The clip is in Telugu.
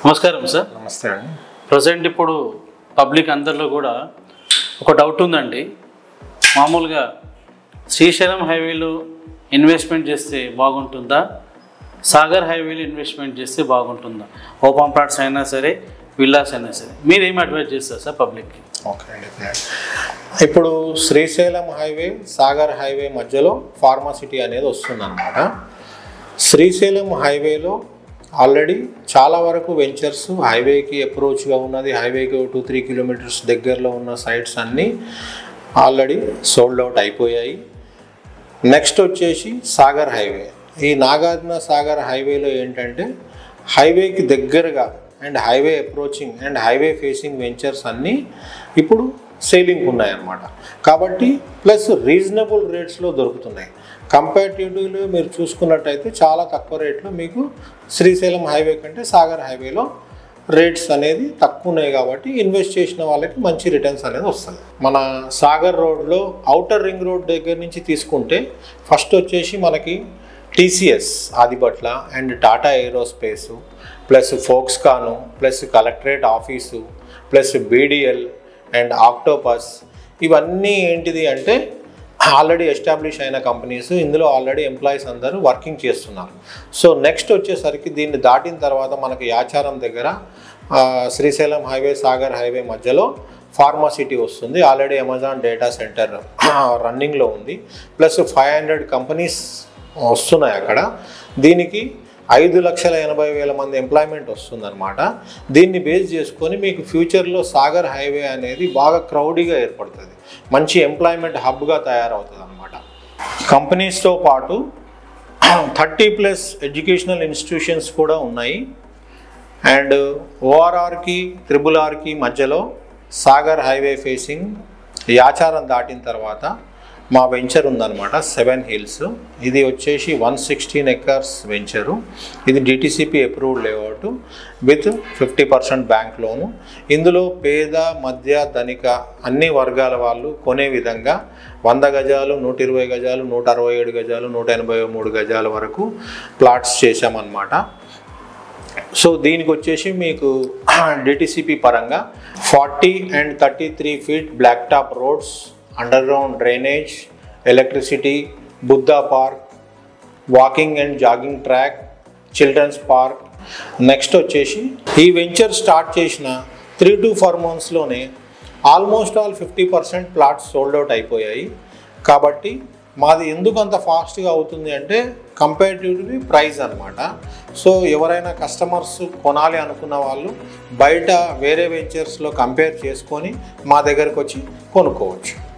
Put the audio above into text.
నమస్కారం సార్. నమస్తే అండి. ప్రజెంట్ ఇప్పుడు పబ్లిక్ అందరిలో కూడా ఒక డౌట్ ఉందండి. మామూలుగా శ్రీశైలం హైవేలో ఇన్వెస్ట్మెంట్ చేస్తే బాగుంటుందా, సాగర్ హైవేలో ఇన్వెస్ట్మెంట్ చేస్తే బాగుంటుందా? ఓపెన్ ప్లాట్స్ అయినా సరే, విల్లాస్ అయినా సరే, మీరు ఏం అడ్వైజ్ చేస్తారు సార్ పబ్లిక్కి? ఓకే అండి. ఇప్పుడు శ్రీశైలం హైవే, సాగర్ హైవే మధ్యలో ఫార్మాసిటీ అనేది వస్తుందన్నమాట. శ్రీశైలం హైవేలో ఆల్రెడీ చాలా వరకు వెంచర్స్ హైవేకి అప్రోచ్గా ఉన్నది, హైవేకి 2-3 కిలోమీటర్స్ దగ్గరలో ఉన్న సైట్స్ అన్నీ ఆల్రెడీ సోల్డ్ అవుట్ అయిపోయాయి. నెక్స్ట్ వచ్చేసి సాగర్ హైవే. ఈ నాగార్జున సాగర్ హైవేలో ఏంటంటే హైవేకి దగ్గరగా and highway approaching and highway facing ventures అన్నీ ఇప్పుడు సేలింగ్ ఉన్నాయన్నమాట. కాబట్టి ప్లస్ రీజనబుల్ రేట్స్లో దొరుకుతున్నాయి. కంపారిటివ్లీ మీరు చూసుకున్నట్టయితే చాలా తక్కువ రేట్లో మీకు శ్రీశైలం హైవే కంటే సాగర్ హైవేలో రేట్స్ అనేది తక్కువ ఉన్నాయి. కాబట్టి ఇన్వెస్ట్ చేసిన వాళ్ళకి మంచి రిటర్న్స్ అనేది వస్తుంది. మన సాగర్ రోడ్లో ఔటర్ రింగ్ రోడ్ దగ్గర నుంచి తీసుకుంటే ఫస్ట్ వచ్చేసి మనకి TCS Adibatla and Tata aerospace plus Foxconn plus collectorate office plus BDL and octopus, ఇవన్నీ ఏంటిది అంటే ఆల్రెడీ ఎస్టాబ్లిష్ అయిన కంపెనీస్. ఇందులో ఆల్రెడీ ఎంప్లాయీస్ అందరూ వర్కింగ్ చేస్తున్నారు. సో నెక్స్ట్ వచ్చేసరికి దీన్ని దాటిన తర్వాత మనకి యాచారం దగ్గర శ్రీశైలం హైవే, సాగర్ హైవే మధ్యలో ఫార్మాసిటీ వస్తుంది. ఆల్రెడీ అమెజాన్ డేటా సెంటర్ రన్నింగ్లో ఉంది. ప్లస్ 500 కంపెనీస్ వస్తున్నాయి అక్కడ. దీనికి 5,80,000 మంది ఎంప్లాయ్మెంట్ వస్తుందన్నమాట. దీన్ని బేస్ చేసుకొని మీకు ఫ్యూచర్లో సాగర్ హైవే అనేది బాగా క్రౌడీగా ఏర్పడుతుంది, మంచి ఎంప్లాయ్మెంట్ హబ్గా తయారవుతుంది అన్నమాట. కంపెనీస్తో పాటు 30+ ఎడ్యుకేషనల్ ఇన్స్టిట్యూషన్స్ కూడా ఉన్నాయి. అండ్ ఓఆర్ఆర్కి RRRకి మధ్యలో సాగర్ హైవే ఫేసింగ్ యాచారం దాటిన తర్వాత మా వెంచర్ ఉందన్నమాట, 7 హిల్స్. ఇది వచ్చేసి 116 acres వెంచరు. ఇది DTCP approved layout with 50% bank loan. ఇందులో పేద, మధ్య, ధనిక అన్ని వర్గాల వాళ్ళు కొనే విధంగా 100 గజాలు, 120 గజాలు, 167 గజాలు, 183 గజాల వరకు ప్లాట్స్ చేశామన్నమాట. సో దీనికి వచ్చేసి మీకు డిటిసిపి పరంగా 40 and 33 feet black top roads, underground drainage, electricity, Buddha park, walking and jogging track, children's park. Next వచ్చేసి ఈ వెంచర్ స్టార్ట్ చేసిన 3 to 4 monthsలోనే almost all 50% plots sold out అయిపోయాయి. కాబట్టి మాది ఎందుకు అంత ఫాస్ట్గా అవుతుంది అంటే కంపారిటివ్లీ ప్రైస్ అనమాట. సో ఎవరైనా కస్టమర్స్ కొనాలి అనుకున్న వాళ్ళు బయట వేరే వెంచర్స్లో కంపేర్ చేసుకొని మా దగ్గరకు వచ్చి కొనుక్కోవచ్చు.